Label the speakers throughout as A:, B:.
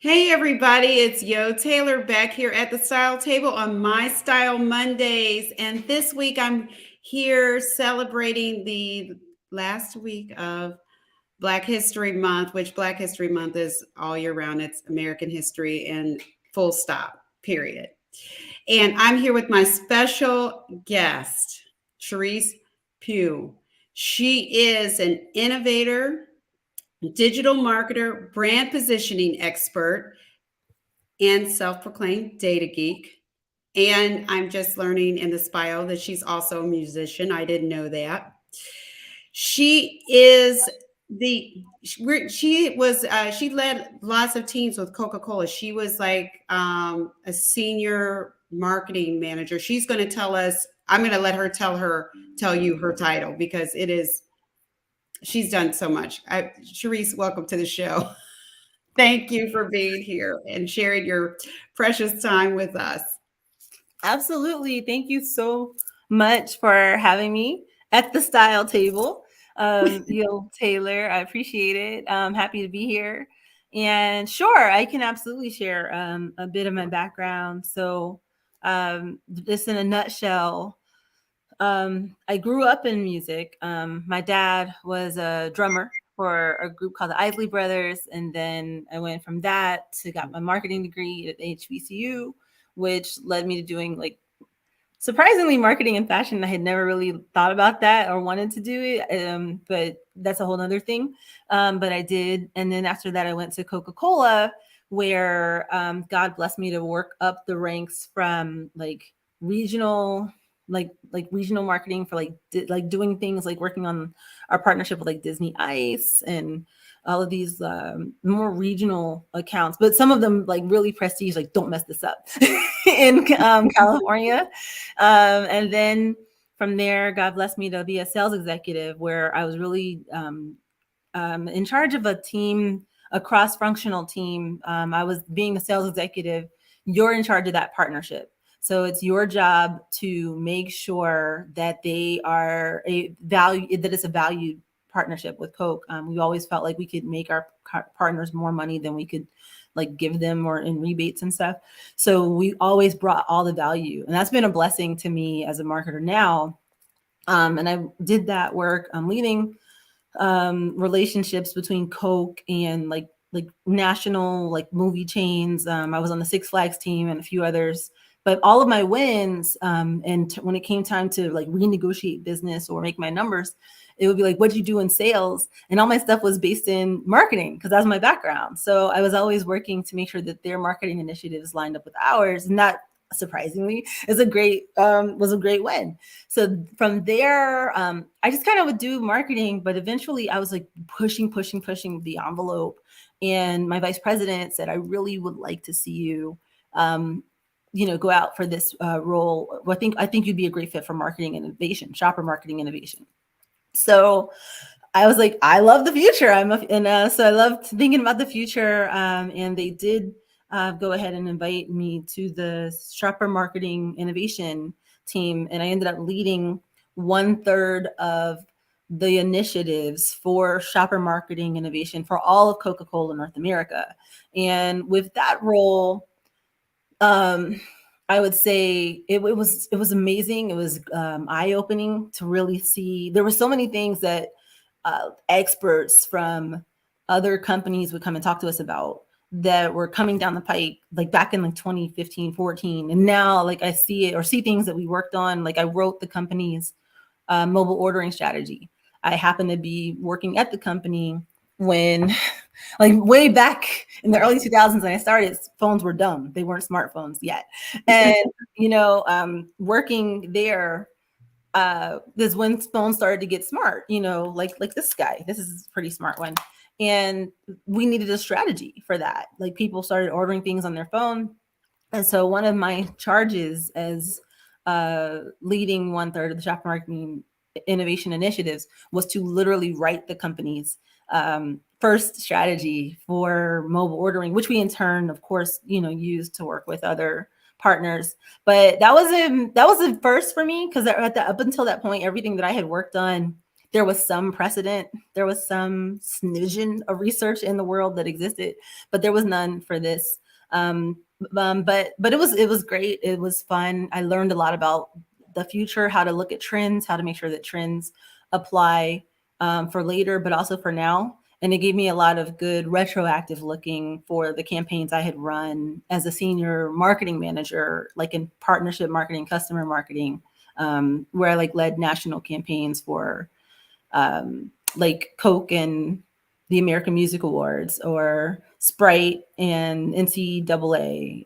A: Hey everybody, it's Yo Taylor back here at the Style Table on My Style Mondays. And this week I'm here celebrating the last week of Black History Month, which Black History Month is all year round. It's American history and full stop, period. And I'm here with my special guest, Cherise Pugh. She is an innovator, digital marketer, brand positioning expert, and self-proclaimed data geek. And I'm just learning in this bio that she's also a musician. I didn't know that. She is she led lots of teams with Coca-Cola. She was like a senior marketing manager. She's going to tell us. I'm going to let her tell you her title because it is. She's done so much. Cherise, welcome to the show. Thank you for being here and sharing your precious time with us.
B: Absolutely. Thank you so much for having me at the Style Table. Yo, Taylor, I appreciate it. I'm happy to be here. And sure, I can absolutely share a bit of my background. So, just in a nutshell, I grew up in music. My dad was a drummer for a group called the Isley Brothers, and then I went from that to got my marketing degree at HBCU, which led me to doing like surprisingly marketing and fashion. I had never really thought about that or wanted to do it, but that's a whole other thing. But I did, and then after that, I went to Coca-Cola, where God blessed me to work up the ranks from like regional regional marketing for like doing things like working on our partnership with like Disney Ice and all of these more regional accounts, but some of them like really prestige, like don't mess this up in California. And then from there, God blessed me to be a sales executive where I was really in charge of a team, a cross-functional team. I was being the sales executive. You're in charge of that partnership. So it's your job to make sure that they are that it's a valued partnership with Coke. We always felt like we could make our partners more money than we could like give them or in rebates and stuff. So we always brought all the value, and that's been a blessing to me as a marketer now. And I did that work. I'm leading relationships between Coke and like national like movie chains. I was on the Six Flags team and a few others. But all of my wins, when it came time to like renegotiate business or make my numbers, it would be like, what'd you do in sales? And all my stuff was based in marketing because that's my background. So I was always working to make sure that their marketing initiatives lined up with ours. And that, surprisingly, was a great win. So from there, I just kind of would do marketing, but eventually I was like pushing the envelope. And my vice president said, I really would like to see you go out for this role. I think you'd be a great fit for marketing innovation, shopper marketing innovation. So I was like, I love the future. So I loved thinking about the future. And they did go ahead and invite me to the shopper marketing innovation team. And I ended up leading 1/3 of the initiatives for shopper marketing innovation for all of Coca-Cola North America. And with that role, I would say it was amazing. It was eye-opening to really see. There were so many things that experts from other companies would come and talk to us about that were coming down the pike, like back in like 2015, 14. And now like I see it or see things that we worked on. Like I wrote the company's mobile ordering strategy. I happen to be working at the company when like way back in the early 2000s when I started, phones were dumb. They weren't smartphones yet. And, working there, is when phones started to get smart, like this guy. This is a pretty smart one. And we needed a strategy for that. Like people started ordering things on their phone. And so one of my charges as leading 1/3 of the shopper marketing innovation initiatives was to literally write the company's first strategy for mobile ordering, which we in turn, of course, used to work with other partners. But that was a first for me because up until that point, everything that I had worked on there was some precedent, there was some smidgen of research in the world that existed, but there was none for this. But it was great. It was fun. I learned a lot about the future, how to look at trends, how to make sure that trends apply for later, but also for now. And it gave me a lot of good retroactive looking for the campaigns I had run as a senior marketing manager, like in partnership marketing, customer marketing, where I like led national campaigns for like Coke and the American Music Awards, or Sprite and NCAA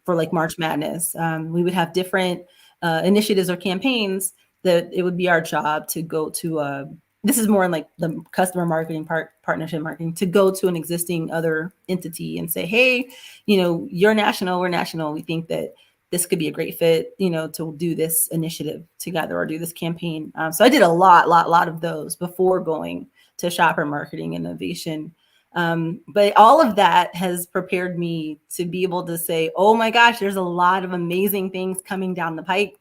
B: for like March Madness. We would have different initiatives or campaigns that it would be our job to go to this is more in like the customer marketing partnership marketing, to go to an existing other entity and say, hey, you're national, we're national. We think that this could be a great fit, to do this initiative together or do this campaign. So I did a lot of those before going to shopper marketing innovation. But all of that has prepared me to be able to say, oh my gosh, there's a lot of amazing things coming down the pike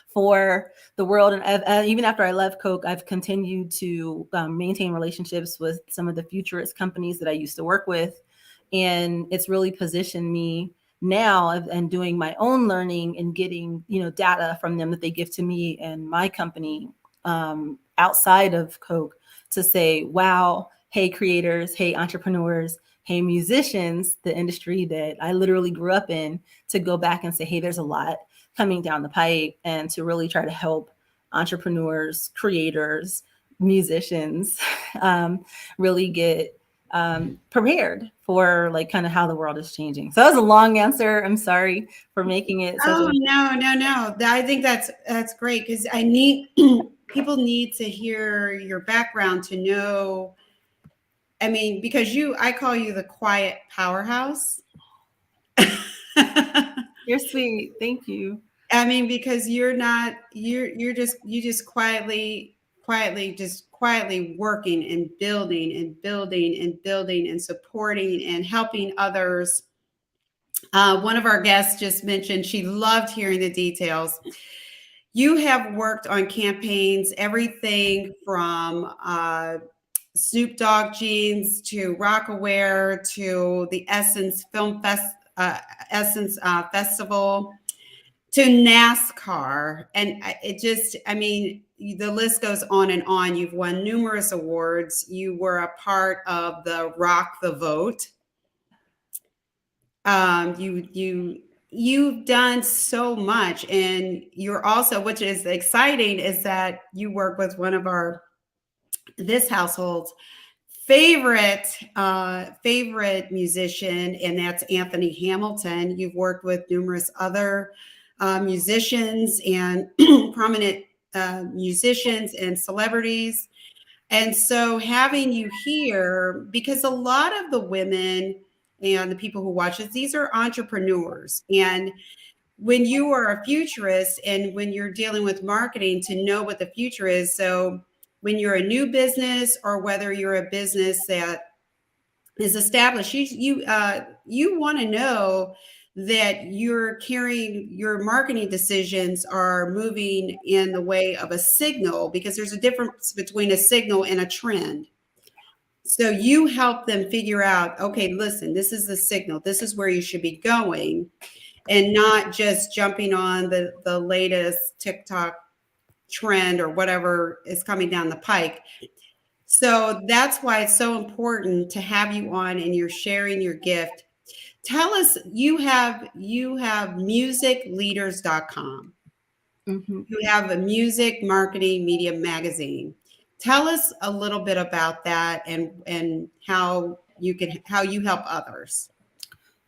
B: for the world. And even after I left Coke, I've continued to maintain relationships with some of the futurist companies that I used to work with. And it's really positioned me now and doing my own learning and getting, data from them that they give to me and my company outside of Coke to say, wow, hey, creators, hey, entrepreneurs, hey, musicians, the industry that I literally grew up in, to go back and say, hey, there's a lot coming down the pipe, and to really try to help entrepreneurs, creators, musicians really get prepared for like kind of how the world is changing. So that was a long answer. I'm sorry for making it such
A: Oh, no. I think that's great, because people need to hear your background to know. I mean, because I call you the quiet powerhouse.
B: You're sweet. Thank you.
A: I mean, because you just quietly working and building and building and building and supporting and helping others. One of our guests just mentioned she loved hearing the details. You have worked on campaigns, everything from Snoop Dogg jeans to Rockaware to the Essence Festival to NASCAR. And the list goes on and on. You've won numerous awards. You were a part of the Rock the Vote. You've done so much, and you're also, which is exciting, is that you work with one of this household's favorite musician, and that's Anthony Hamilton. You've worked with numerous other musicians and prominent musicians and celebrities. And so having you here, because a lot of the women and the people who watch this, these are entrepreneurs. And when you are a futurist and when you're dealing with marketing, to know what the future is. So when you're a new business, or whether you're a business that is established, you want to know that your marketing decisions are moving in the way of a signal, because there's a difference between a signal and a trend. So you help them figure out, okay, listen, this is the signal. This is where you should be going, and not just jumping on the latest TikTok trend or whatever is coming down the pike. So that's why it's so important to have you on, and you're sharing your gift. Tell us, you have musicleaders.com.
B: Mm-hmm.
A: You have a music marketing media magazine. Tell us a little bit about that, and how you help others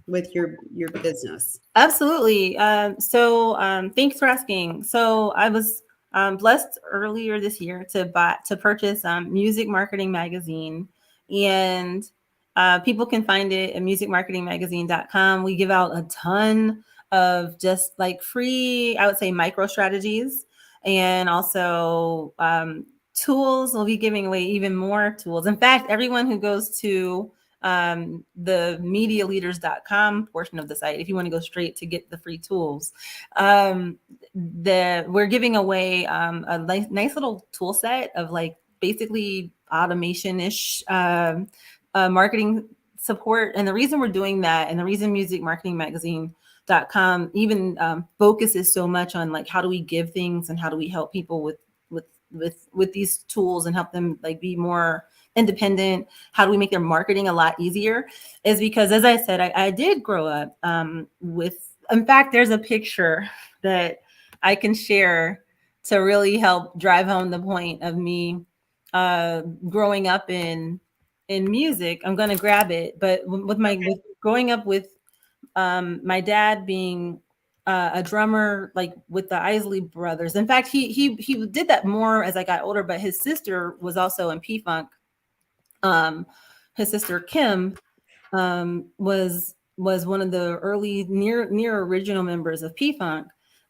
A: with your business.
B: Absolutely. Thanks for asking. So I was blessed earlier this year to purchase Music Marketing Magazine, and people can find it at musicmarketingmagazine.com. We give out a ton of just like free, I would say, micro strategies, and also tools. We'll be giving away even more tools. In fact, everyone who goes to the medialeaders.com portion of the site, if you want to go straight to get the free tools, we're giving away a nice little tool set of like basically automation-ish marketing support. And the reason we're doing that, and the reason Music Marketing Magazine.com even focuses so much on like how do we give things and how do we help people with these tools and help them like be more independent, how do we make their marketing a lot easier, is because, as I said, I did grow up with, in fact, there's a picture that I can share to really help drive home the point of me growing up in music. I'm going to grab it, but with growing up with my dad being a drummer, like with the Isley Brothers. In fact, he did that more as I got older. But his sister was also in P Funk. His sister Kim was one of the early near original members of P Funk.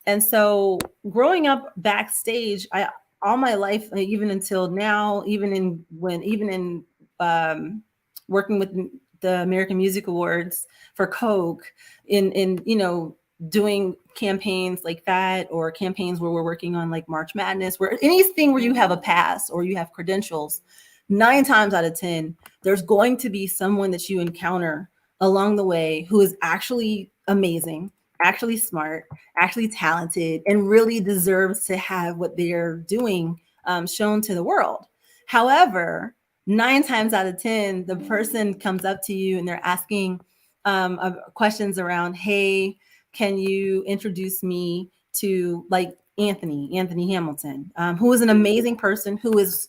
B: And so growing up backstage, I all my life, even until now, even in working with the American Music Awards for Coke, in doing campaigns like that, or campaigns where we're working on like March Madness, where anything where you have a pass or you have credentials, 9 times out of 10, there's going to be someone that you encounter along the way who is actually amazing, actually smart, actually talented, and really deserves to have what they're doing shown to the world. However, 9 times out of 10, the person comes up to you and they're asking questions around, hey, can you introduce me to like Anthony Hamilton, who is an amazing person, who is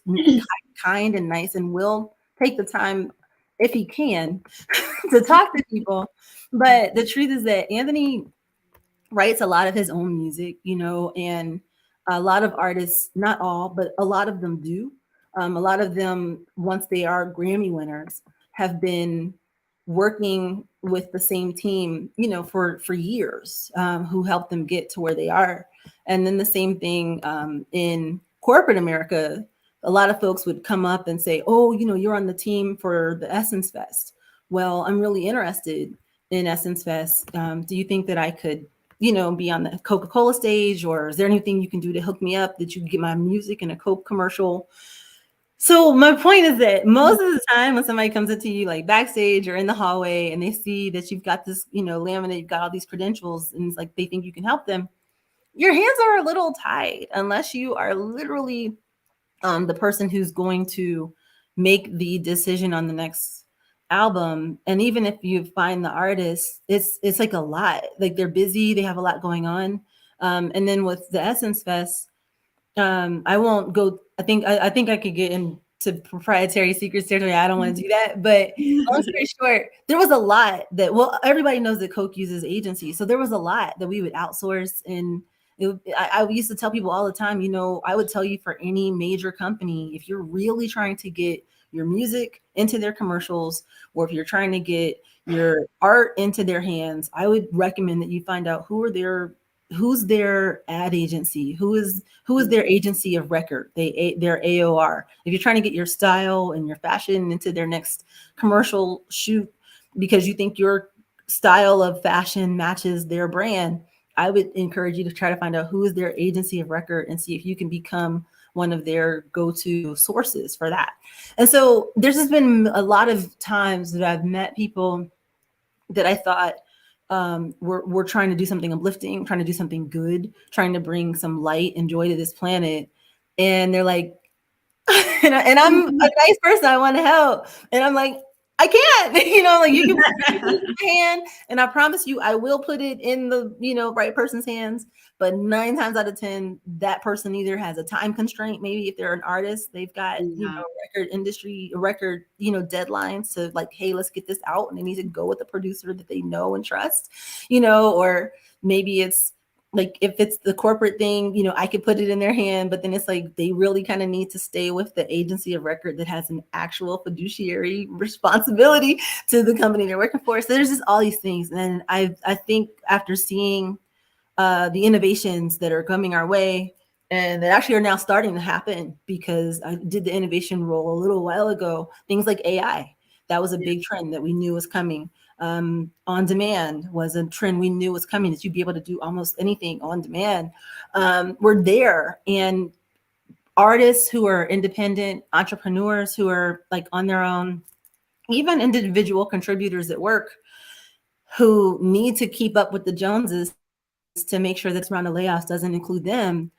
B: kind and nice and will take the time, if he can, to talk to people. But the truth is that Anthony writes a lot of his own music, and a lot of artists, not all, but a lot of them do. A lot of them, once they are Grammy winners, have been working with the same team, for years, who helped them get to where they are. And then the same thing in corporate America. A lot of folks would come up and say, oh, you're on the team for the Essence Fest. Well, I'm really interested in Essence Fest. Do you think that I could, be on the Coca-Cola stage, or is there anything you can do to hook me up that you can get my music in a Coke commercial? So my point is that most of the time when somebody comes up to you like backstage or in the hallway and they see that you've got this, laminate, you've got all these credentials, and it's like they think you can help them, your hands are a little tied unless you are literally the person who's going to make the decision on the next album. And even if you find the artist, it's like a lot, like they're busy, they have a lot going on. And then with the Essence Fest, I won't go. I think I could get into proprietary secret territory. I don't want to do that. But long story short, there was a lot that, well, everybody knows that Coke uses agencies, so there was a lot that we would outsource. And I used to tell people all the time, I would tell you, for any major company, if you're really trying to get your music into their commercials, or if you're trying to get your art into their hands, I would recommend that you find out who's their ad agency, who is their agency of record, their AOR. If you're trying to get your style and your fashion into their next commercial shoot because you think your style of fashion matches their brand, I would encourage you to try to find out who is their agency of record and see if you can become one of their go-to sources for that. And so there's just been a lot of times that I've met people that I thought we're trying to do something uplifting, trying to do something good, trying to bring some light and joy to this planet. And they're like, and I'm a nice person, I want to help. And I'm like, I can't, like you can put it in my hand, and I promise you, I will put it in the, right person's hands. But 9 times out of 10, that person either has a time constraint. Maybe if they're an artist, they've got, record deadlines to like, hey, let's get this out. And they need to go with a producer that they know and trust, or maybe it's like, if it's the corporate thing, I could put it in their hand, but then it's like, they really kind of need to stay with the agency of record that has an actual fiduciary responsibility to the company they're working for. So there's just all these things. And I think after seeing the innovations that are coming our way, and that actually are now starting to happen, because I did the innovation role a little while ago, things like AI, That was a big trend that we knew was coming. On demand was a trend we knew was coming, that you'd be able to do almost anything on demand. We're there. And artists who are independent, entrepreneurs who are like on their own, even individual contributors at work who need to keep up with the Joneses to make sure that this round of layoffs doesn't include them,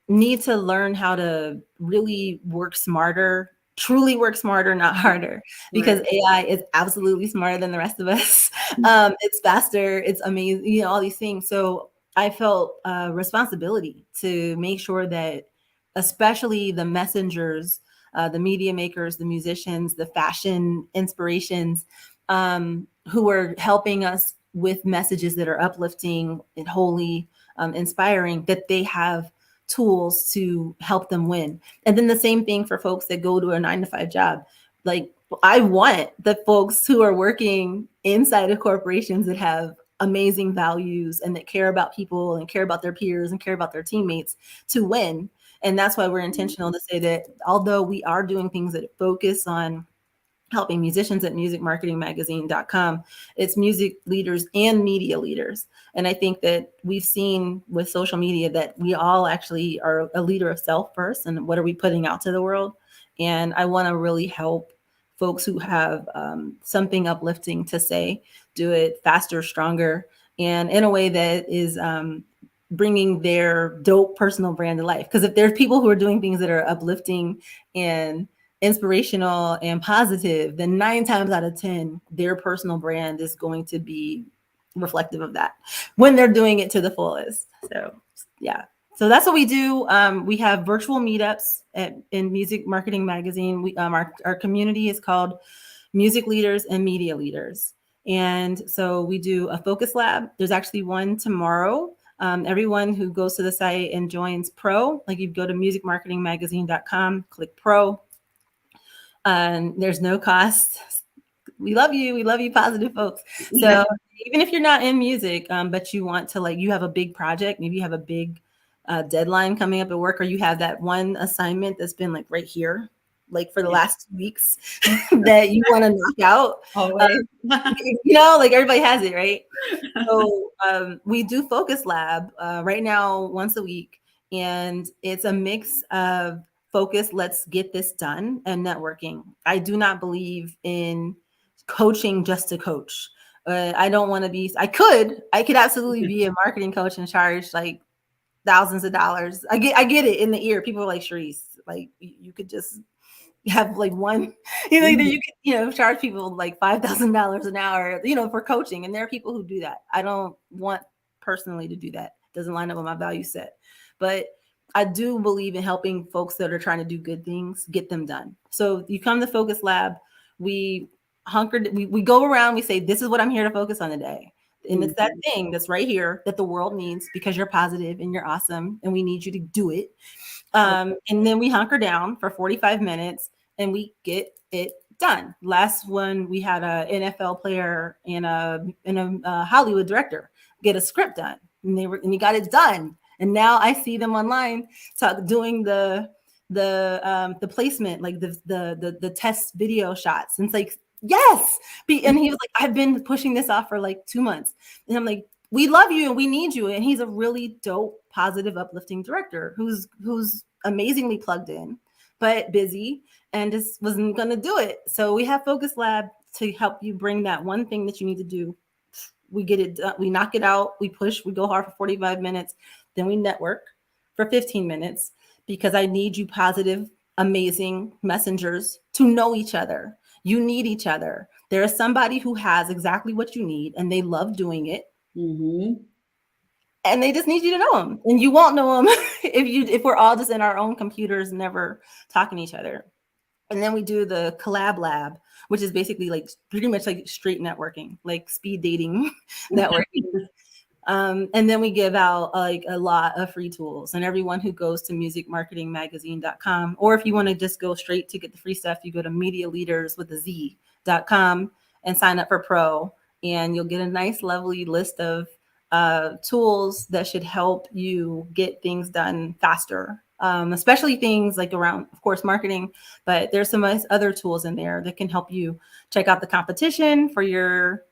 B: need to learn how to really work smarter, truly work smarter, not harder, because
A: Right.
B: AI is absolutely smarter than the rest of us. It's faster, it's amazing, all these things. So I felt responsibility to make sure that, especially the messengers, the media makers, the musicians, the fashion inspirations, who are helping us with messages that are uplifting and wholly inspiring, that they have tools to help them win. And then the same thing for folks that go to a 9 to 5 job. Like, I want the folks who are working inside of corporations that have amazing values and that care about people and care about their peers and care about their teammates to win. And that's why we're intentional to say that although we are doing things that focus on helping musicians at musicmarketingmagazine.com, it's music leaders and media leaders. And I think that we've seen with social media that we all actually are a leader of self first, and what are we putting out to the world. And I want to really help folks who have something uplifting to say do it faster, stronger, and in a way that is bringing their dope personal brand to life. Because if there's people who are doing things that are uplifting and inspirational and positive, then 9 times out of 10, their personal brand is going to be reflective of that when they're doing it to the fullest. So yeah. So that's what we do. We have virtual meetups in Music Marketing Magazine. Our community is called Music Leaders and Media Leaders. And so we do a focus lab. There's actually one tomorrow. Everyone who goes to the site and joins Pro, like you go to musicmarketingmagazine.com, click Pro, and there's no cost. We love you. We love you, positive folks. So even if you're not in music, but you want to, like, you have a big project, maybe you have a big deadline coming up at work, or you have that one assignment that's been like right here, like for the last 2 weeks that you want to knock out.
A: Always.
B: Like everybody has it, right? So we do Focus Lab right now once a week, and it's a mix of focus, let's get this done, and networking. I do not believe in coaching just to coach. I don't want to be, I could absolutely be a marketing coach and charge like thousands of dollars. I get it in the ear. People are like, Sharice, like you could just have like one, you could, charge people like $5,000 an hour, for coaching. And there are people who do that. I don't want personally to do that. It doesn't line up with my value set. But I do believe in helping folks that are trying to do good things, get them done. So you come to Focus Lab, we go around, we say, this is what I'm here to focus on today. And it's that thing that's right here that the world needs because you're positive and you're awesome and we need you to do it. And then we hunker down for 45 minutes and we get it done. Last one, we had a NFL player and a Hollywood director get a script done, and he got it done. And now I see them online doing the placement, like the test video shots. And it's like, yes. And he was like, I've been pushing this off for like 2 months. And I'm like, we love you and we need you. And he's a really dope, positive, uplifting director who's amazingly plugged in, but busy and just wasn't going to do it. So we have Focus Lab to help you bring that one thing that you need to do. We get it done. We knock it out. We push. We go hard for 45 minutes. Then we network for 15 minutes because I need you positive, amazing messengers to know each other. You need each other. There is somebody who has exactly what you need and they love doing it. Mm-hmm. And they just need you to know them. And you won't know them if we're all just in our own computers, never talking to each other. And then we do the collab lab, which is basically like pretty much like straight networking, like speed dating networking. And then we give out like a lot of free tools. And everyone who goes to musicmarketingmagazine.com, or if you want to just go straight to get the free stuff, you go to medialeaders.com and sign up for Pro. And you'll get a nice, lovely list of tools that should help you get things done faster especially things like around, of course, marketing. But there's some other tools in there that can help you check out the competition for your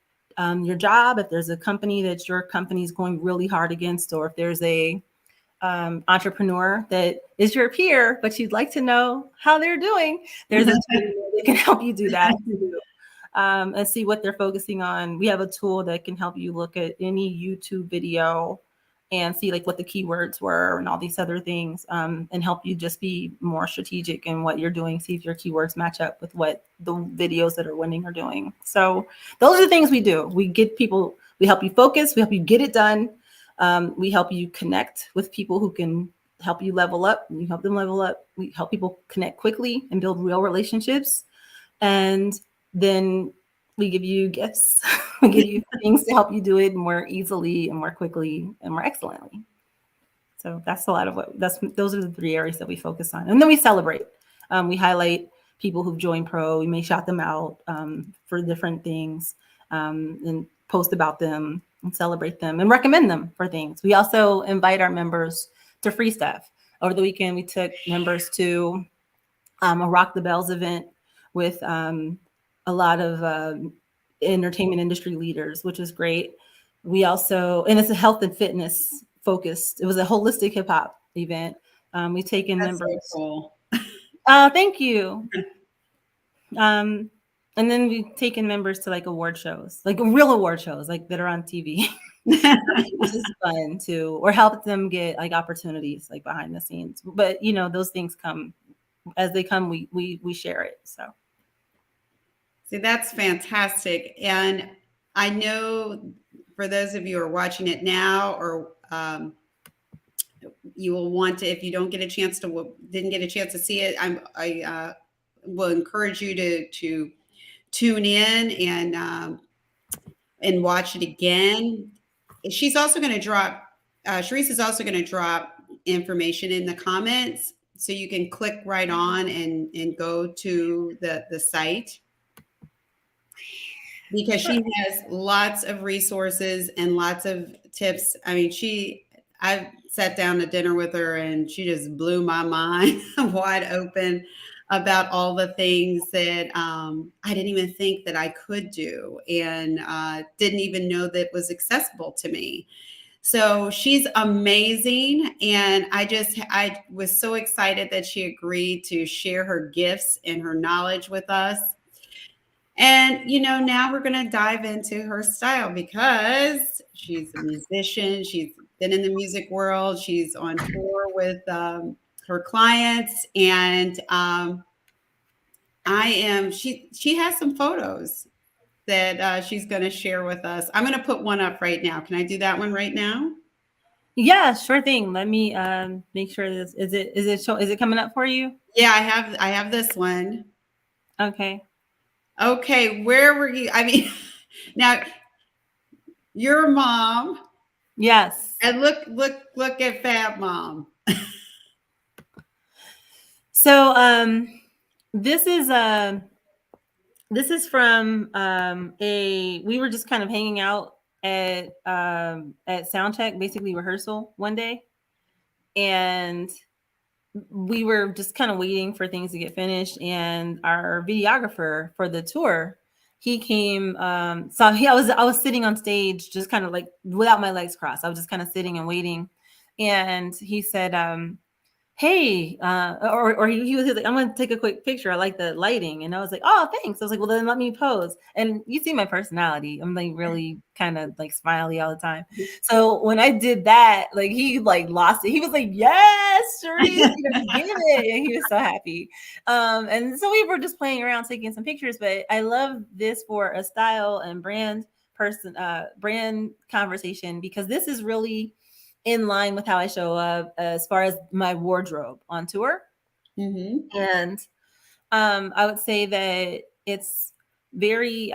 B: job. If there's a company that your company is going really hard against, or if there's a entrepreneur that is your peer, but you'd like to know how they're doing, there's a tool that can help you do that too. And see what they're focusing on. We have a tool that can help you look at any YouTube video and see like what the keywords were and all these other things, and help you just be more strategic in what you're doing. See if your keywords match up with what the videos that are winning are doing. So those are the things we do. We help you focus, we help you get it done. We help you connect with people who can help you level up. You help them level up. We help people connect quickly and build real relationships. And then we give you gifts. We give you things to help you do it more easily and more quickly and more excellently. So that's a lot of those are the 3 areas that we focus on. And then we celebrate. We highlight people who've joined pro. We may shout them out for different things, and post about them and celebrate them and recommend them for things. We also invite our members to free stuff. Over the weekend, we took members to a Rock the Bells event with a lot of entertainment industry leaders, which was great. We also, and it's a health and fitness focused. It was a holistic hip hop event. We've taken
A: That's
B: members.
A: so cool.
B: Thank you. And then we've taken members to like award shows, like real award shows, like that are on TV, which is fun too, or help them get like opportunities like behind the scenes. But you know, those things come as they come. We share it. So.
A: See, that's fantastic. And I know for those of you who are watching it now, or you will want to, if you don't get a chance to, didn't get a chance to see it, I will encourage you to tune in and watch it again. She's also going to drop, Sharice is also going to drop information in the comments, so you can click right on and go to the site, because she has lots of resources and lots of tips. I mean, I sat down to dinner with her and she just blew my mind wide open about all the things that I didn't even think that I could do, and didn't even know that was accessible to me. So she's amazing. And I was so excited that she agreed to share her gifts and her knowledge with us. And, now we're going to dive into her style, because she's a musician. She's been in the music world. She's on tour with her clients. And she has some photos that she's going to share with us. I'm going to put one up right now. Can I do that one right now?
B: Yeah, sure thing. Let me make sure this is it coming up for you?
A: Yeah, I have this one.
B: Okay.
A: Okay, where were you? I mean, now your mom.
B: Yes.
A: And look at Fab Mom. So
B: this is from we were just kind of hanging out at soundcheck, basically rehearsal one day, and we were just kind of waiting for things to get finished, and our videographer for the tour, he came. I was sitting on stage, just kind of like without my legs crossed. I was just kind of sitting and waiting, and he said, hey, or he was like, I'm going to take a quick picture. I like the lighting. And I was like, oh, thanks. I was like, well, then let me pose. And you see my personality. I'm like really kind of like smiley all the time. So when I did that, like he like lost it. He was like, yes, Sharice, you did it. And he was so happy. And so we were just playing around, taking some pictures. But I love this for a style and brand conversation, because this is really in line with how I show up as far as my wardrobe on tour.
A: Mm-hmm.
B: And I would say that it's very,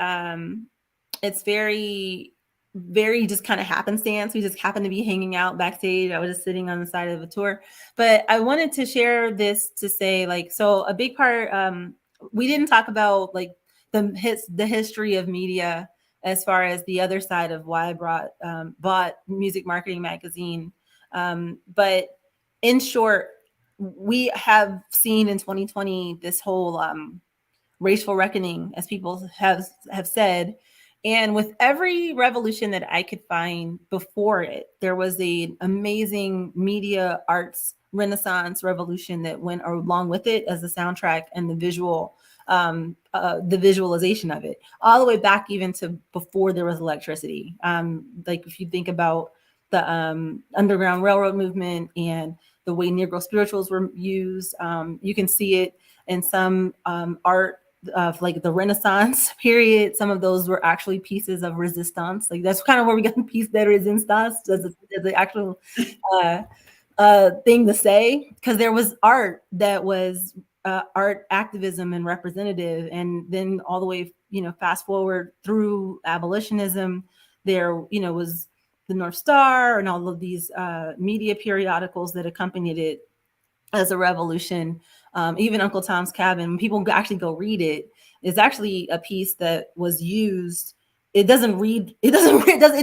B: very just kind of happenstance. We just happened to be hanging out backstage. I was just sitting on the side of a tour. But I wanted to share this to say, like, so a big part, we didn't talk about like the history of media, as far as the other side of why I bought Music Marketing Magazine. But in short, we have seen in 2020 this whole racial reckoning, as people have said. And with every revolution that I could find before it, there was an amazing media arts renaissance revolution that went along with it as the soundtrack and the visualization of it, all the way back even to before there was electricity. Like if you think about the Underground Railroad movement and the way Negro spirituals were used, you can see it in some art of like the Renaissance period. Some of those were actually pieces of resistance. Like that's kind of where we got the piece de resistance as the actual uh, thing to say, because there was art that was art activism and representative, and then all the way, fast forward through abolitionism, there, was the North Star and all of these media periodicals that accompanied it as a revolution. Even Uncle Tom's Cabin, when people actually go read it, is actually a piece that was used. It doesn't read, it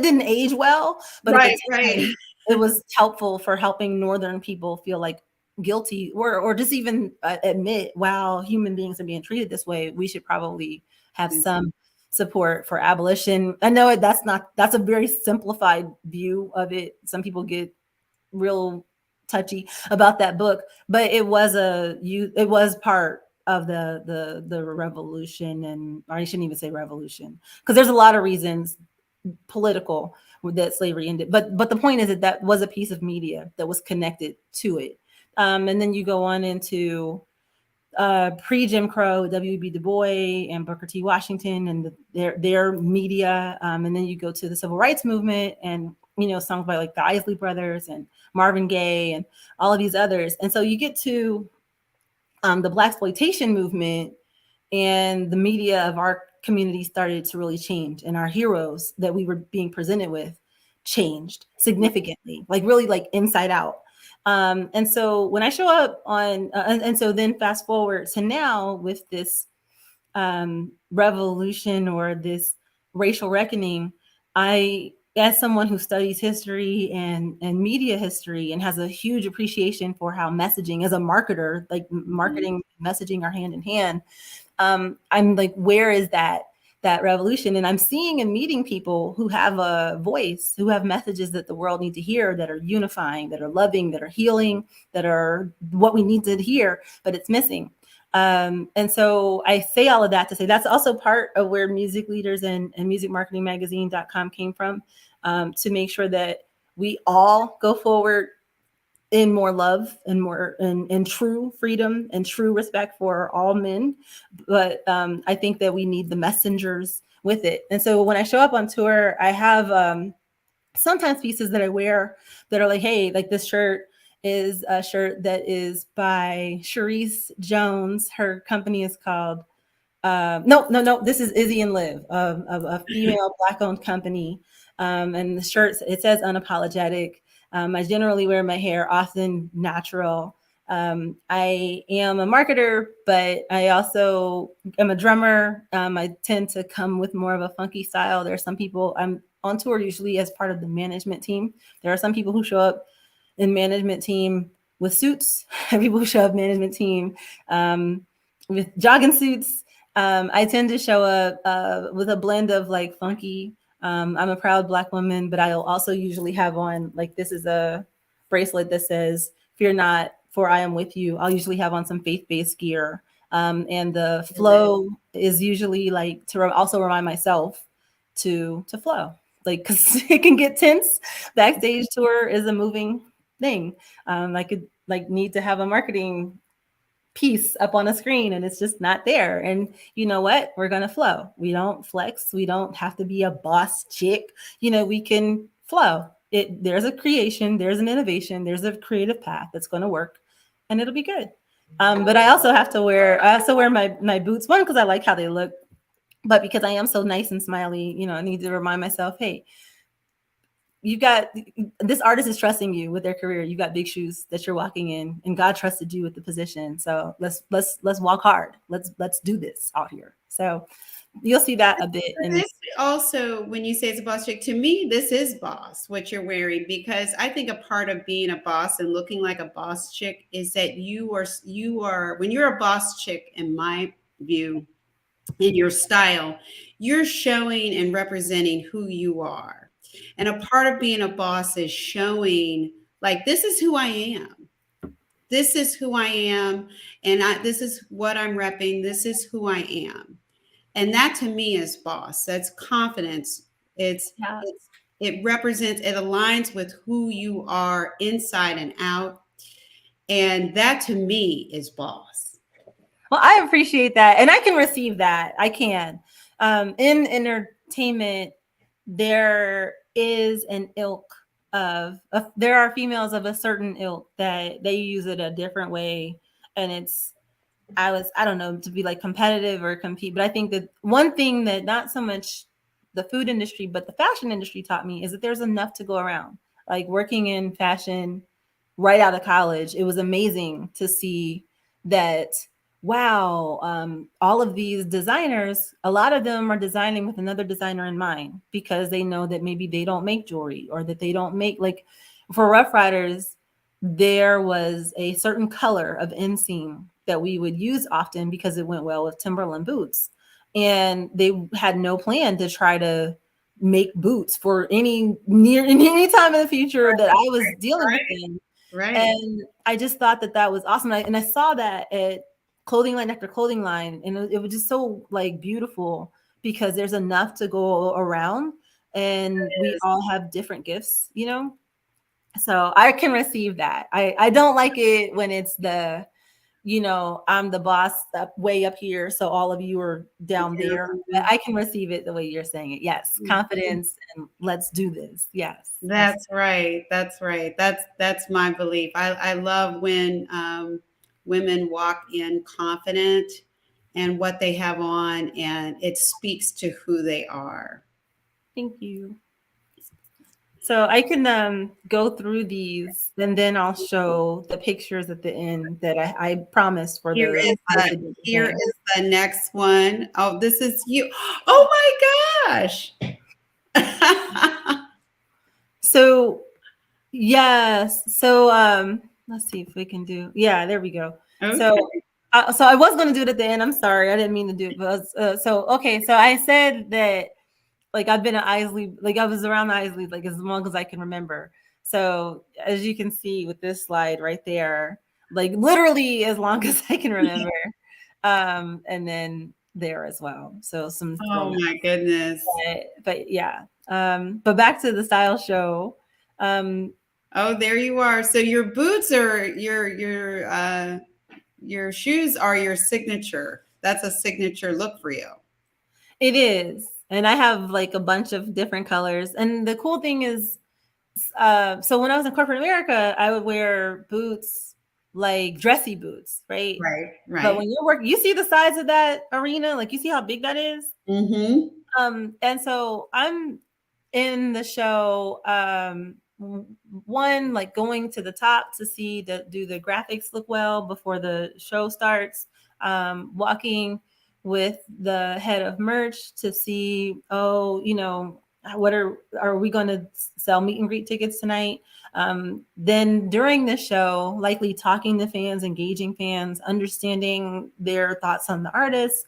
B: didn't age well, but at the
A: Right, right.
B: time, it was helpful for helping Northern people feel like guilty, or just even admit, wow, human beings are being treated this way. We should probably have some support for abolition. I know that's a very simplified view of it. Some people get real touchy about that book, but it was part of the revolution. And or I shouldn't even say revolution, because there's a lot of reasons political that slavery ended, but the point is that was a piece of media that was connected to it. And then you go on into pre-Jim Crow, W.B. Du Bois and Booker T. Washington and their media, and then you go to the Civil Rights Movement and songs by like the Isley Brothers and Marvin Gaye and all of these others. And so you get to the Blaxploitation movement, and the media of our community started to really change, and our heroes that we were being presented with changed significantly, like really like inside out. And so when I show up on, and so then fast forward to now with this revolution or this racial reckoning, I, as someone who studies history and media history and has a huge appreciation for how messaging, as a marketer, like marketing, messaging are hand in hand. I'm like, where is that revolution? And I'm seeing and meeting people who have a voice, who have messages that the world needs to hear, that are unifying, that are loving, that are healing, that are what we need to hear, but it's missing. And so I say all of that to say that's also part of where Music Leaders and musicmarketingmagazine.com came from, to make sure that we all go forward in more love and more and true freedom and true respect for all men. But I think that we need the messengers with it. And so when I show up on tour, I have sometimes pieces that I wear that are like, hey, like this shirt is a shirt that is by Sharice Jones. Her company is called no. This is Izzy and Liv, a female Black-owned company, and the shirt, it says unapologetic. I generally wear my hair often natural. I am a marketer, but I also am a drummer. I tend to come with more of a funky style. There are some people, I'm on tour usually as part of the management team. There are some people who show up in management team with suits. People who show up management team with jogging suits. I tend to show up with a blend of like funky. I'm a proud Black woman, but I'll also usually have on, like, this is a bracelet that says, "Fear not, for I am with you." I'll usually have on some faith-based gear. And the flow is usually like to also remind myself to flow, like, because it can get tense. Backstage tour is a moving thing. I could like need to have a marketing piece up on a screen and it's just not there. And you know what? We're going to flow. We don't flex. We don't have to be a boss chick. We can flow. There's a creation, there's an innovation, there's a creative path that's going to work, and it'll be good. But I also wear my boots, one, because I like how they look, but because I am so nice and smiley, I need to remind myself, hey, you got, this artist is trusting you with their career. You got big shoes that you're walking in, and God trusted you with the position. So let's walk hard. Let's do this out here. So you'll see that a bit.
A: But
B: And
A: this also, when you say it's a boss chick, to me, this is boss, what you're wearing, because I think a part of being a boss and looking like a boss chick is that when you're a boss chick, in my view, in your style, you're showing and representing who you are. And a part of being a boss is showing, like, this is who I am. This is who I am, and this is what I'm repping. This is who I am, and that to me is boss. That's confidence. It's
B: yeah.
A: it represents, it aligns with who you are inside and out, and that to me is boss.
B: Well, I appreciate that, and I can receive that. I can. In entertainment, there is an ilk of there are females of a certain ilk that they use it a different way, and it's I don't know, to be like competitive or compete, but I think that one thing that not so much the food industry, but the fashion industry taught me is that there's enough to go around. Like working in fashion right out of college, it was amazing to see that, wow, all of these designers, a lot of them are designing with another designer in mind because they know that maybe they don't make jewelry or that they don't make, like for Rough Riders, there was a certain color of inseam that we would use often because it went well with Timberland boots. And they had no plan to try to make boots for any time in the future that I was dealing with them.
A: Right.
B: And I just thought that that was awesome. And I saw that at clothing line after clothing line, and it was just so like beautiful because there's enough to go around, and we all have different gifts, you know. So I can receive that. I don't like it when it's the, you know, I'm the boss up way up here, so all of you are down there. But I can receive it the way you're saying it. Yes, confidence and let's do this. Yes,
A: That's right. That's right. That's my belief. I love when women walk in confident and what they have on, and it speaks to who they are.
B: thank you. So I can go through these, and then I'll show the pictures at the end that I promised for
A: Here
B: the
A: is the here
B: thing.
A: is the next one. Oh, this is you. Oh my gosh.
B: So yes, so let's see if we can do. Yeah, there we go.
A: Okay.
B: So I was going to do it at the end. I'm sorry, I didn't mean to do it. But so okay, so I said that like I've been at Isley, like I was around Isley like as long as I can remember. So as you can see with this slide right there, like literally as long as I can remember. And then there as well. So some
A: Oh my goodness.
B: but yeah. But back to the style show.
A: Oh, there you are. So your boots are your shoes are your signature. That's a signature look for you.
B: It is. And I have like a bunch of different colors. And the cool thing is, so when I was in corporate America, I would wear boots, like dressy boots, right?
A: Right,
B: But
A: right.
B: when you're working, you see the size of that arena, like you see how big that is.
A: Mm-hmm.
B: And so I'm in the show, one like going to the top to see do the graphics look well before the show starts, walking with the head of merch to see, oh, you know, what are we going to sell meet and greet tickets tonight? Then during the show, likely talking to fans, engaging fans, understanding their thoughts on the artists,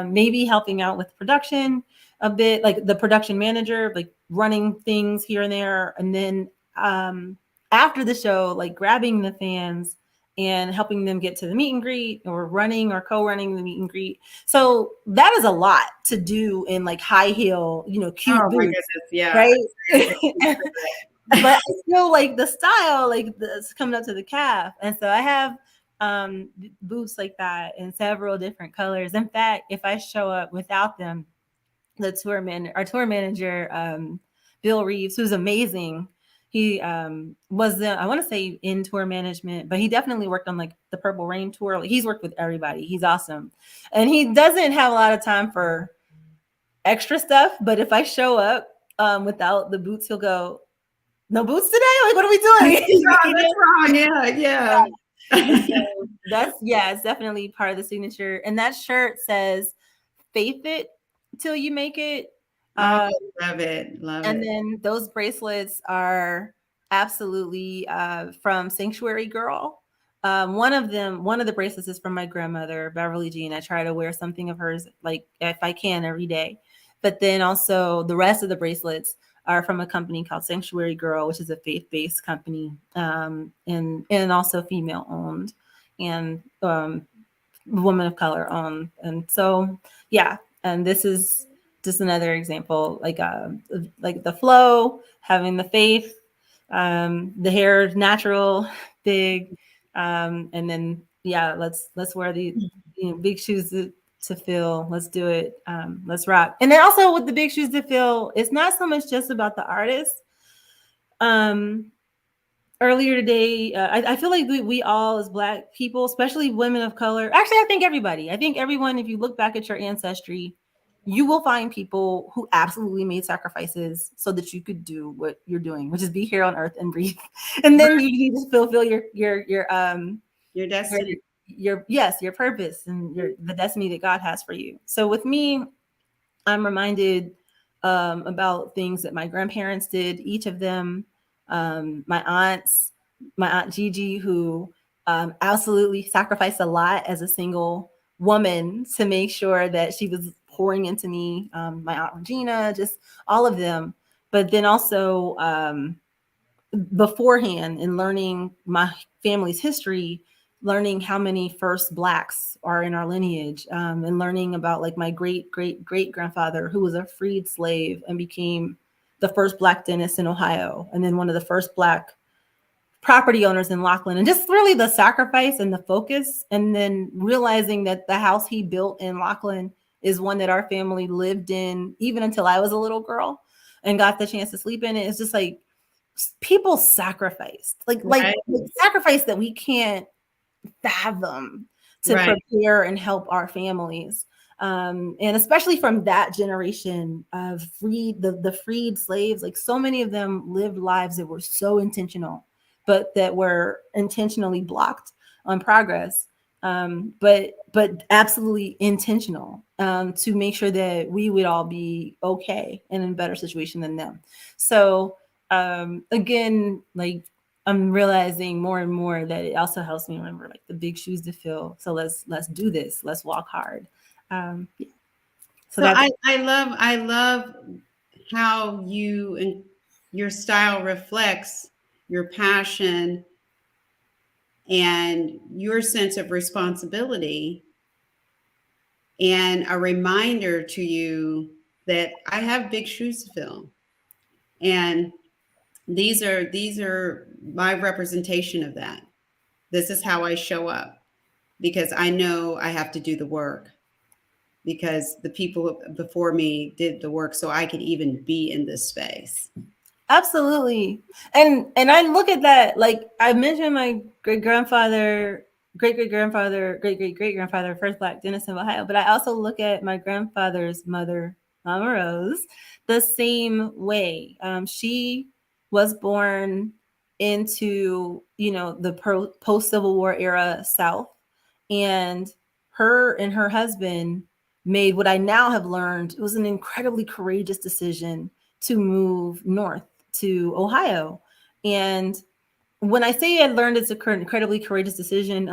B: maybe helping out with production a bit, like the production manager, like running things here and there. And then after the show, like grabbing the fans and helping them get to the meet and greet, or running or co-running the meet and greet. So that is a lot to do in like high heel, you know, cute
A: Oh my
B: boots,
A: goodness, yeah.
B: right? But I still like the style, like it's coming up to the calf. And so I have boots like that in several different colors. In fact, if I show up without them, our tour manager, Bill Reeves, who's amazing. He was I want to say in tour management, but he definitely worked on like the Purple Rain tour. Like, he's worked with everybody. He's awesome. And he doesn't have a lot of time for extra stuff. But if I show up without the boots, he'll go, "No boots today? Like, what are we doing?"
A: That's wrong. Yeah.
B: So it's definitely part of the signature. And that shirt says, "Faith it till you make it.
A: Oh,
B: Uh,
A: love it. Love
B: and
A: it.
B: then those bracelets are absolutely from Sanctuary Girl. One of the bracelets is from my grandmother, Beverly Jean. I try to wear something of hers, like if I can, every day. But then also the rest of the bracelets are from a company called Sanctuary Girl, which is a faith-based company, and also female owned, and woman of color owned. And so, yeah, and this is just another example, like the flow, having the faith, the hair natural, big, and then yeah, let's wear the big shoes to fill. Let's do it. Let's rock. And then also with the big shoes to fill, it's not so much just about the artist. Um, Earlier today, I feel like we all as Black people, especially women of color, actually, I think everyone, if you look back at your ancestry, you will find people who absolutely made sacrifices so that you could do what you're doing, which is be here on earth and breathe. And then you need to fulfill
A: Your
B: your
A: destiny.
B: yes, your purpose and the destiny that God has for you. So with me, I'm reminded about things that my grandparents did, each of them, my aunts, my aunt Gigi, who absolutely sacrificed a lot as a single woman to make sure that she was pouring into me, my aunt Regina, just all of them. But then also, beforehand, in learning my family's history, learning how many first Blacks are in our lineage, and learning about like my great great great grandfather, who was a freed slave and became the first Black dentist in Ohio, and then one of the first Black property owners in Lachlan, and just really the sacrifice and the focus, and then realizing that the house he built in Lachlan is one that our family lived in even until I was a little girl and got the chance to sleep in it. It's just like people sacrificed,
A: Right.
B: sacrifice that we can't fathom to
A: Right.
B: prepare and help our families. And especially from that generation of the freed slaves, like so many of them lived lives that were so intentional, but that were intentionally blocked on progress. But absolutely intentional, to make sure that we would all be okay and in a better situation than them. So again, like I'm realizing more and more that it also helps me remember like the big shoes to fill. So let's do this. Let's walk hard. Yeah. So
A: So
B: that's
A: I love how you and your style reflects your passion and your sense of responsibility, and a reminder to you that I have big shoes to fill. And these are my representation of that. This is how I show up, because I know I have to do the work, because the people before me did the work so I could even be in this space.
B: absolutely. And I look at that, like I mentioned my great grandfather, great great grandfather, great great great grandfather, first Black dentist in Ohio. But I also look at my grandfather's mother, Mama Rose, the same way. She was born into, the post Civil War era South, and her and her husband made what I now have learned. It was an incredibly courageous decision to move north to Ohio. And when I say I learned it's a incredibly courageous decision,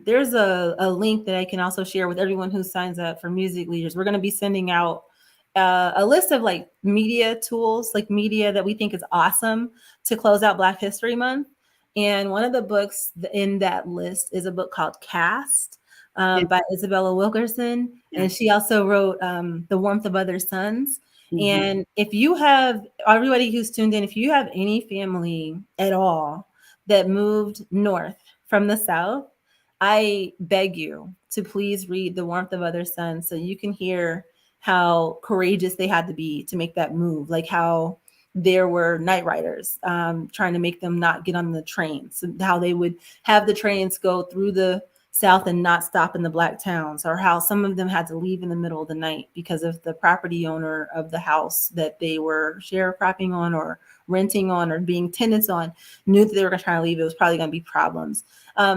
B: there's a link that I can also share with everyone who signs up for Music Leaders. We're going to be sending out a list of like media tools, like media that we think is awesome to close out Black History Month. And one of the books in that list is a book called Cast,
A: Yeah.
B: by Isabella Wilkerson.
A: Yeah.
B: And she also wrote The Warmth of Other Suns.
A: Mhm.
B: And if you have, everybody who's tuned in, if you have any family at all that moved north from the South, I beg you to please read The Warmth of Other Suns so you can hear how courageous they had to be to make that move, like how there were night riders trying to make them not get on the trains, so how they would have the trains go through the south and not stop in the black towns, or how some of them had to leave in the middle of the night because of the property owner of the house that they were sharecropping on or renting on or being tenants on knew that they were trying to leave. It was probably going to be problems.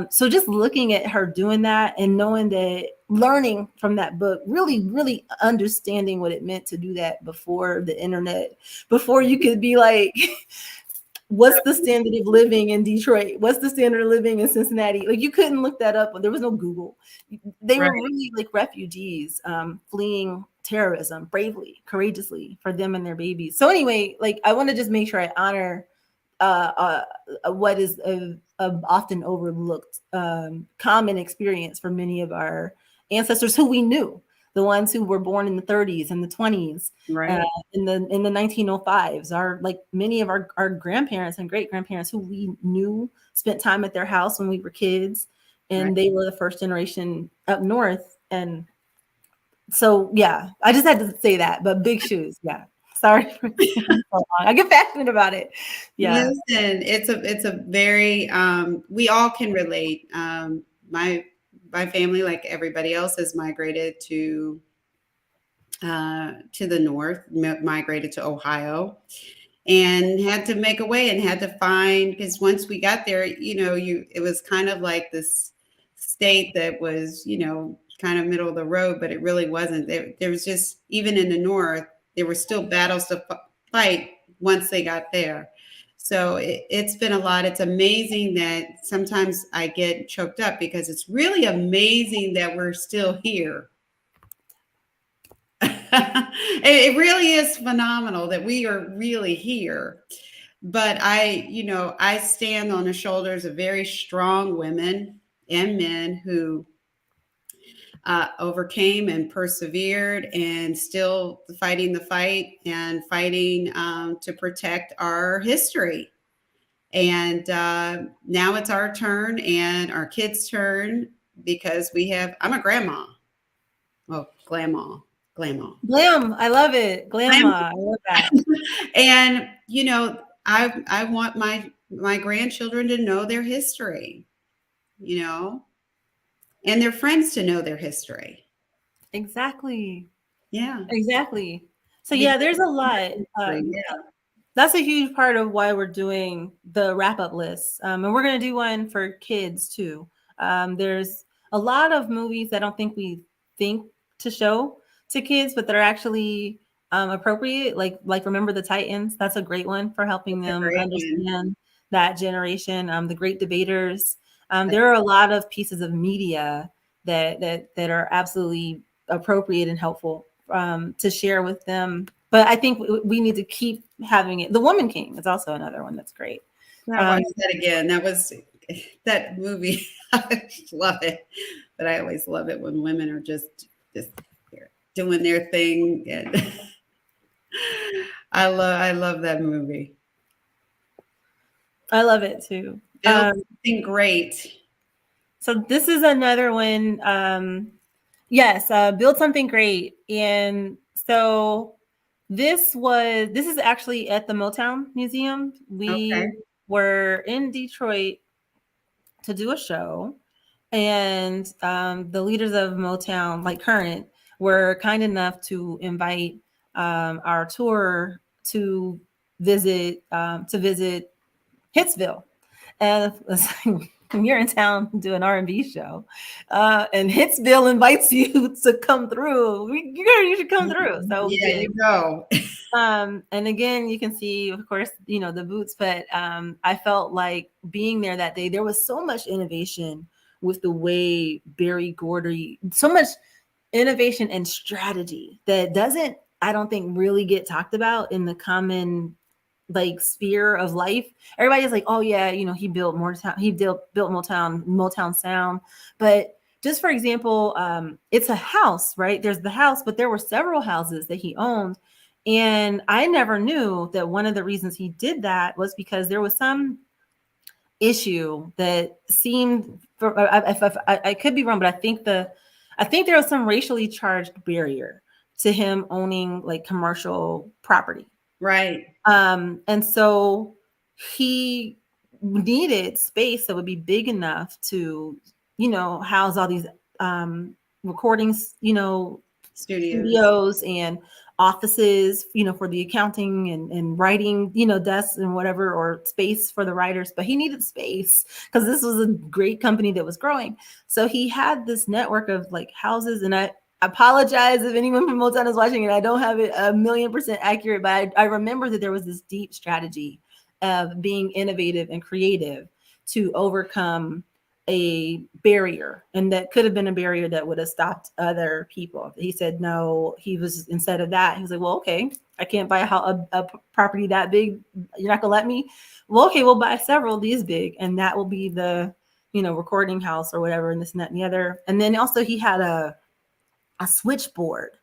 B: So just looking at her doing that and knowing that, learning from that book, really, really understanding what it meant to do that before the internet, before you could be like, what's the standard of living in Detroit? What's the standard of living in Cincinnati? Like, you couldn't look that up. There was no Google. They
A: Right.
B: were really like refugees, fleeing terrorism bravely, courageously for them and their babies. So anyway, like, I want to just make sure I honor what is a often overlooked common experience for many of our ancestors who we knew, the ones who were born in the 30s and the 20s,
A: Right.
B: in the 1905s. Our, like, many of our grandparents and great grandparents who we knew spent time at their house when we were kids,
A: Right.
B: and they were the first generation up north. And so, yeah, I just had to say that. But big shoes, yeah. Sorry for so long. I get passionate about it. Yeah.
A: Listen, it's a very we all can relate. My family, like everybody else, has migrated to the north, migrated to Ohio, and had to make a way and had to find, because once we got there, it was kind of like this state that was, kind of middle of the road, but it really wasn't. There was just, even in the north, there were still battles to fight once they got there. So it's been a lot. It's amazing that sometimes I get choked up because it's really amazing that we're still here. It really is phenomenal that we are really here. But I stand on the shoulders of very strong women and men who overcame and persevered and still fighting the fight and fighting to protect our history. And now it's our turn and our kids' turn, because I'm a grandma. Well, grandma.
B: Glam. I love it. Glamma. I love that.
A: And I want my grandchildren to know their history, you know, and their friends to know their history.
B: Exactly.
A: Yeah.
B: Exactly. So yeah,
A: Because
B: there's a lot.
A: history, yeah.
B: That's a huge part of why we're doing the wrap up list. And we're going to do one for kids too. There's a lot of movies I don't think we think to show to kids, but that are actually appropriate. Like Remember the Titans. That's a great one for helping
A: That's a
B: them
A: great one.
B: understand that generation. The Great Debaters. There are a lot of pieces of media that are absolutely appropriate and helpful to share with them. But I think we need to keep having it. The Woman King is also another one that's great.
A: I watched that again. That was that movie. I love it, but I always love it when women are just doing their thing. And I love that movie.
B: I love it too.
A: Build something great.
B: So this is another one. Yes, Build Something Great. And so this is actually at the Motown Museum.
A: Okay.
B: We were in Detroit to do a show, and the leaders of Motown, like current, were kind enough to invite our tour to visit Hitsville. And when you're in town to do an R&B show, and Hitsville invites you to come through, you should come through. So we
A: Yeah,
B: did.
A: you go.
B: And again, you can see, of course, the boots, but I felt like being there that day, there was so much innovation with the way Barry Gordy, so much innovation and strategy that doesn't, I don't think, really get talked about in the common like sphere of life. Everybody's like, oh yeah, he built Motown, built Motown sound. But just for example, it's a house, right? There's the house, but there were several houses that he owned. And I never knew that one of the reasons he did that was because there was some issue that seemed, I could be wrong, but I think there was some racially charged barrier to him owning like commercial property.
A: Right.
B: And so he needed space that would be big enough to, house all these recordings,
A: Studios.
B: studios and offices, for the accounting and writing, desks and whatever, or space for the writers. But he needed space because this was a great company that was growing. So he had this network of like houses, and I apologize if anyone from Motown is watching it. I don't have it 1,000,000% accurate, but I remember that there was this deep strategy of being innovative and creative to overcome a barrier, and that could have been a barrier that would have stopped other people. He said no. He was, instead of that, he was like, well, okay, I can't buy a property that big. You're not gonna let me. Well, okay, we'll buy several of these big, and that will be the recording house or whatever, and this and that and the other. And then also he had a switchboard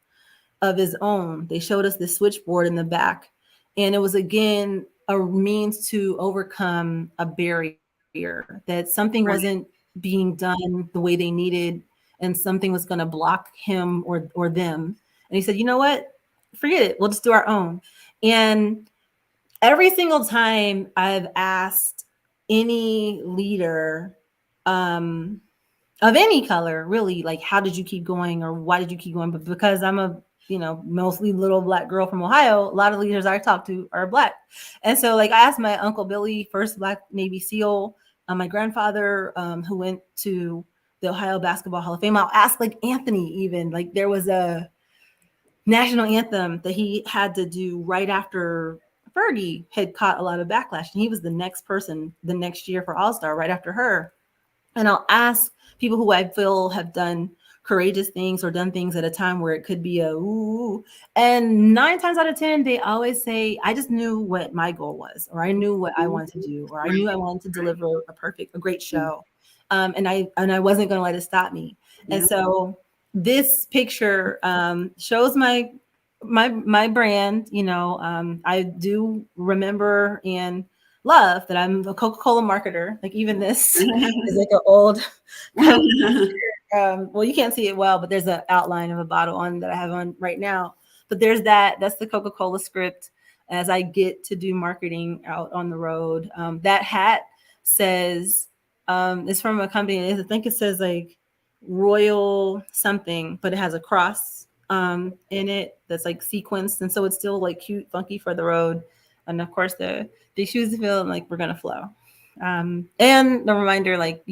B: of his own. They showed us the switchboard in the back, and it was again a means to overcome a barrier, that something wasn't
A: Right.
B: being done the way they needed, and something was going to block him or them. And he said, you know what? Forget it. We'll just do our own. And every single time I've asked any leader, um, of any color, really, like, how did you keep going, or why did you keep going? But because I'm a mostly little Black girl from Ohio, a lot of leaders I talk to are Black. And so, like, I asked my Uncle Billy, first Black Navy SEAL, my grandfather, who went to the Ohio Basketball Hall of Fame. I'll ask, like, Anthony, even. Like, there was a national anthem that he had to do right after Fergie had caught a lot of backlash, and he was the next person the next year for All-Star, right after her. And I'll ask people who I feel have done courageous things or done things at a time where it could be a ooh. And 9 times out of 10, they always say, I just knew what my goal was, or I knew what I
A: Mhm.
B: wanted to do, or I
A: Right.
B: knew I wanted to
A: Right.
B: deliver a great
A: Mm.
B: show. And I wasn't going to let it stop me. And
A: Yeah.
B: so this picture shows my brand. I do remember and love that I'm a Coca-Cola marketer. Like, even this is like an old Coke. Well, you can't see it well, but there's an outline of a bottle on that I have on right now. But there's that's the Coca-Cola script as I get to do marketing out on the road. That hat says, it's from a company. I think it says like Royal something, but it has a cross in it that's like sequenced. And so it's still like cute, funky for the road. And of course, the shoes feel like we're going to flow. And the reminder, like,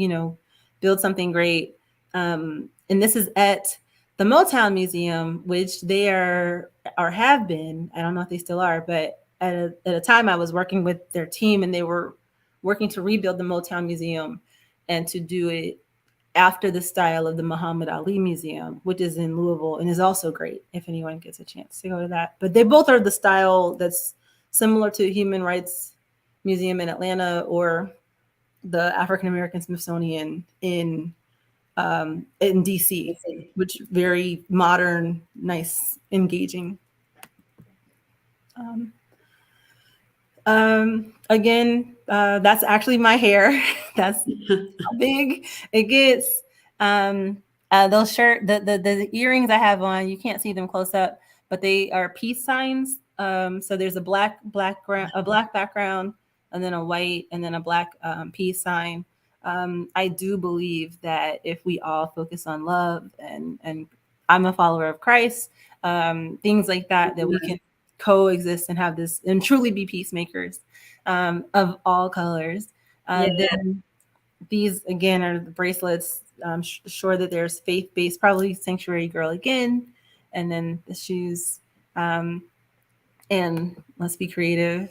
B: build something great. And this is at the Motown Museum, which they are or have been. I don't know if they still are, but at a time I was working with their team, and they were working to rebuild the Motown Museum and to do it after the style of the Muhammad Ali Museum, which is in Louisville and is also great if anyone gets a chance to go to that. But they both are the style that's similar to Human Rights Museum in Atlanta, or the African American Smithsonian in DC, which very modern, nice, engaging. Um, Again, that's actually my hair. That's how big it gets. Those the earrings I have on, you can't see them close up, but they are peace signs. So there's a black background, and then a white, and then a black peace sign. I do believe that if we all focus on love, and I'm a follower of Christ, things like that, that we can coexist and have this and truly be peacemakers, of all colors.
A: Yeah.
B: Then these again are the bracelets. I'm sure that there's faith based, probably Sanctuary Girl again, and then the shoes. Um, and let's be creative.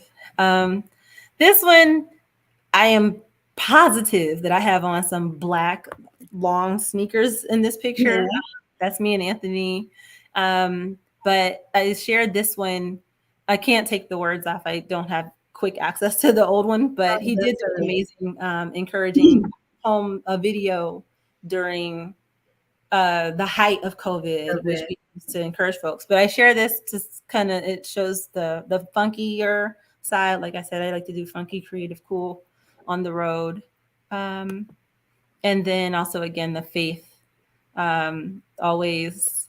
B: This one, I am positive that I have on some black long sneakers in this picture.
A: Yeah.
B: That's me and Anthony. But I shared this one. I can't take the words off. I don't have quick access to the old one, but
A: Oh,
B: he did
A: that's
B: an
A: right.
B: amazing, encouraging home video during the height of COVID,
A: Love
B: which
A: it.
B: we used to encourage folks. But I share this to kind of, it shows the funkier side. Like I said, I like to do funky, creative, cool on the road. Um, and then also again the faith, always.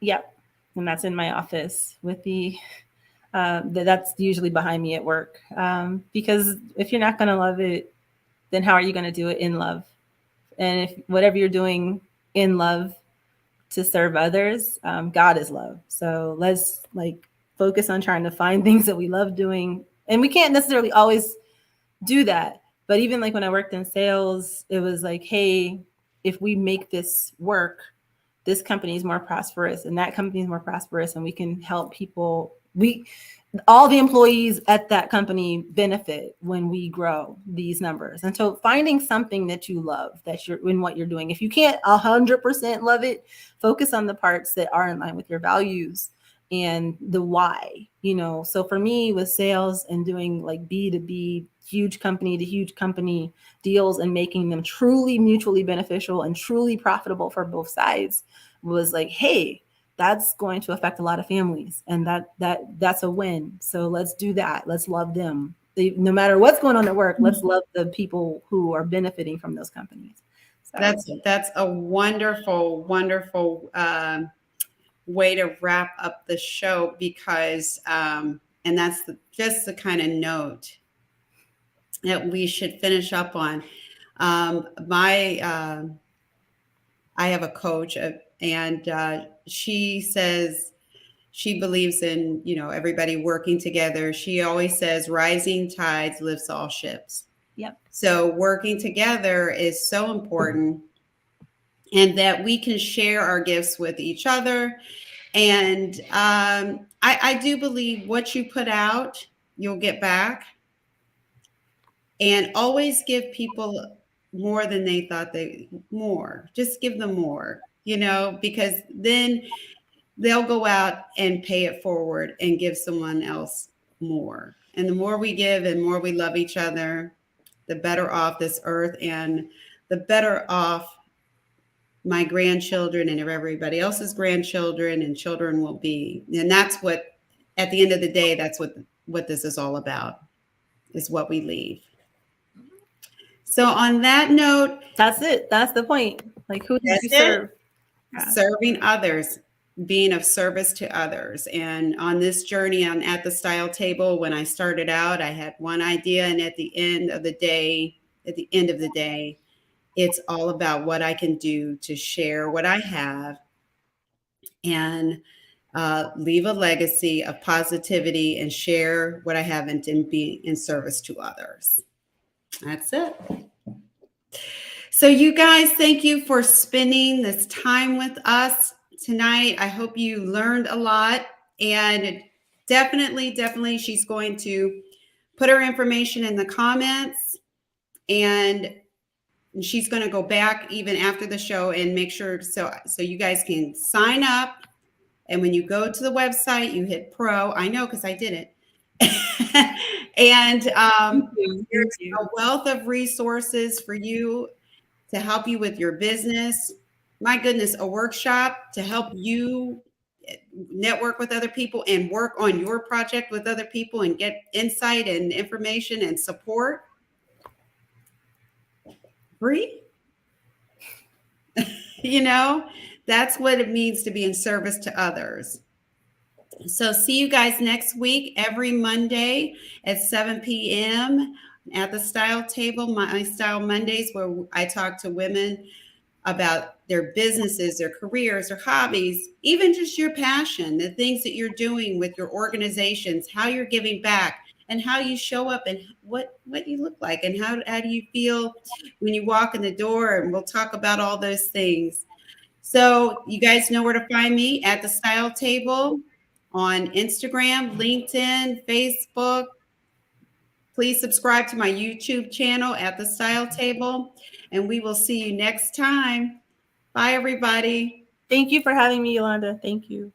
B: Yep, and that's in my office with that's usually behind me at work, because if you're not going to love it, then how are you going to do it in love And if whatever you're doing in love to serve others, God is love. So let's like focus on trying to find things that we love doing. And we can't necessarily always do that. But even like when I worked in sales, it was like, hey, if we make this work, this company is more prosperous and that company is more prosperous, and we can help people. We all the employees at that company benefit when we grow these numbers. And so finding something that you love, that you're in what you're doing. If you can't 100% love it, focus on the parts that are in line with your values and the why, So for me with sales and doing like B2B, huge company to huge company deals and making them truly mutually beneficial and truly profitable for both sides was like, hey, that's going to affect a lot of families, and that's a win. So let's do that. Let's love them. No matter what's going on at work, let's love the people who are benefiting from those companies. So
A: That's a wonderful, wonderful way to wrap up the show, because and that's just the kind of note that we should finish up on. My I have a coach, and she says she believes in everybody working together. She always says rising tides lifts all ships.
B: yep.
A: So working together is so important, and that we can share our gifts with each other. And I do believe what you put out, you'll get back. And always give people more than they thought more. Just give them more, because then they'll go out and pay it forward and give someone else more. And the more we give and more we love each other, the better off this earth, and the better off my grandchildren and everybody else's grandchildren and children will be. And that's what, at the end of the day, that's what this is all about, is what we leave. So on that note,
B: That's it. That's the point. Like, who did
A: that's
B: you
A: it.
B: serve? Yeah.
A: Serving others, being of service to others. And on this journey on At the Style Table, when I started out, I had one idea. And at the end of the day, it's all about what I can do to share what I have and leave a legacy of positivity and share what I haven't and be in service to others. That's it. So you guys, thank you for spending this time with us tonight. I hope you learned a lot, and definitely she's going to put her information in the comments, and she's going to go back even after the show and make sure so you guys can sign up. And when you go to the website, you hit pro. I know, because I did it. And there's a wealth of resources for you to help you with your business. My goodness, a workshop to help you network with other people and work on your project with other people and get insight and information and support. Free. That's what it means to be in service to others. So see you guys next week, every Monday at 7 p.m. at the Style Table, my Style Mondays, where I talk to women about their businesses, their careers, their hobbies, even just your passion, the things that you're doing with your organizations, how you're giving back, and how you show up, and what you look like, and how do you feel when you walk in the door. And we'll talk about all those things. So you guys know where to find me, at the Style Table, on Instagram, LinkedIn, Facebook. Please subscribe to my YouTube channel, At the Style Table, and we will see you next time. Bye, everybody.
B: Thank you for having me, Yolanda. Thank you.